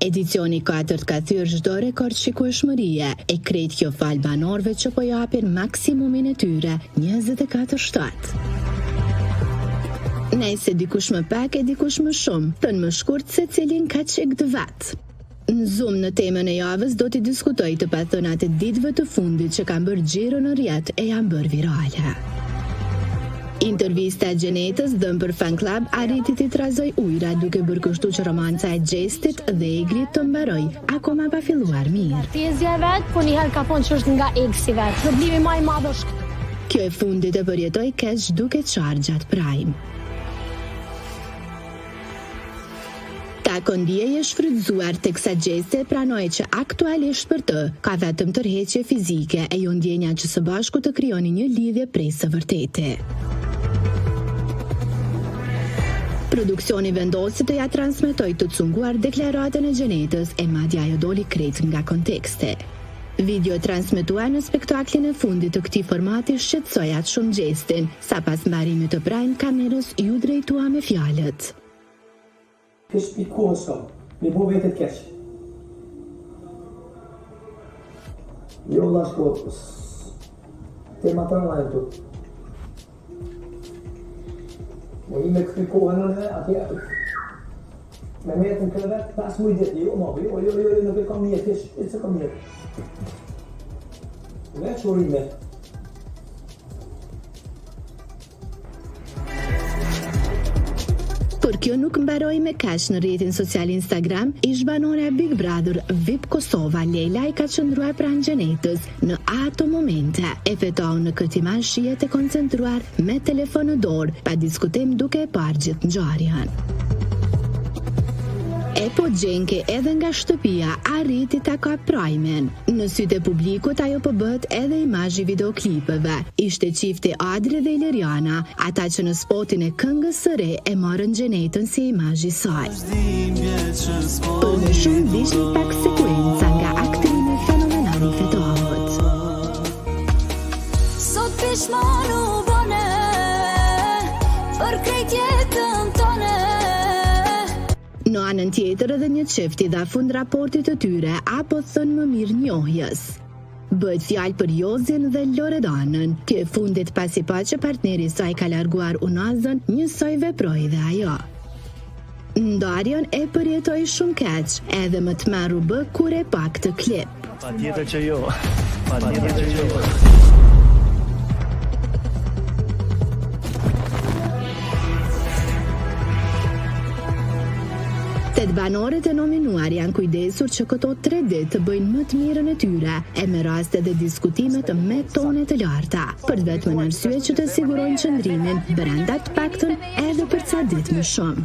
Edicioni 4 ka thyrë çdo rekord shikueshmërie e krejt kjo fal banorëve që po japin maksimumin e tyre 24/7. Nëse dikush më pak e dikush më shumë, thënë më shkurt se cilin ka çik dëvat. Në Zoom në temën e javës do t'i diskutoj të pathënat e ditëve të fundit që kanë bërë xhiro në rrjet e janë bërë virale. Intervista e Gjenetës dhënë për Fan Club arriti t'i trazoj ujra duke bërë kështu që romanca e Gjestit dhe Eglit të mbaroj, akoma pa filluar mirë. Tezja vet, po njëherë ka thonë që është nga egsi vet. Problemi më i madh është. Kjo e fundit e përjetoj keq duke qarë gjatë Prime. Tako ndjeje shfrytzuar teksa Gjeste pranoi që aktualisht për të ka vetëm tërheqje fizike e jo ndjenja që së bashku të krijoni një lidhje prej së vërtete. Produksioni vendosi të ja transmetoj të cunguar deklaratën e Gjenetës e madje ajo doli krejt nga kontekste. Video transmetuar në spektaklin e fundit të këtij formati shqetësoi atë shumë Gjestin, sa pas mbarimit të Prime kamerës ju drejtua me fjalët. Kish i kohës kam, mi bo vetet keq. Jo lashko, tema të nëllajnë tu. Mo i me këti kohën në atje, me metën kërëve, 5 mujt jetë, jo, nuk e kam jetë, e që kam jetë. Ne që orime. Por kjo nuk mbaroi me kaq në rrjetin social Instagram, ish banore e Big Brother VIP Kosova Leila i ka qëndruar pranë Gjenetës në ato momente. E fetohu në këtë imazh shihet e koncentruar me telefon në dorë, pa diskutim duke e parë gjithë ngjarjen. E po Gjenke edhe nga shtëpia arriti ta ka Primen. Në sytë e publikut ajo po bëhet edhe imazhi videoklipeve. Ishte çifti Adri dhe Ileriana, ata që në spotin e këngës së re e morën Gjenetën si imazh i saj. Për më shumë vish një pak sekuenca nga aktrimi fenomenal i fetohet. Sot pishmanu bone për krejt jetën tone. Në anën tjetër edhe një çifti dha fund raportit të tyre apo thënë më mirë njohjes. Bëhet fjalë për Jozin dhe Loredanën. Kjo e fundit pasi pa që partneri i saj ka larguar unazën, njësoj veproi dhe ajo. Ndarjen e përjetoi shumë keq, edhe më të marru bë kur e pa këtë klip. Patjetër që jo. Patjetër që jo. Banorët e nominuar janë kujdesur që këto 3 ditë të bëjnë më të mirën e tyre, e me raste dhe diskutimet me tone të larta, për vetëm arsye që të sigurojnë qëndrimin brenda të paktën edhe për ca ditë më shumë.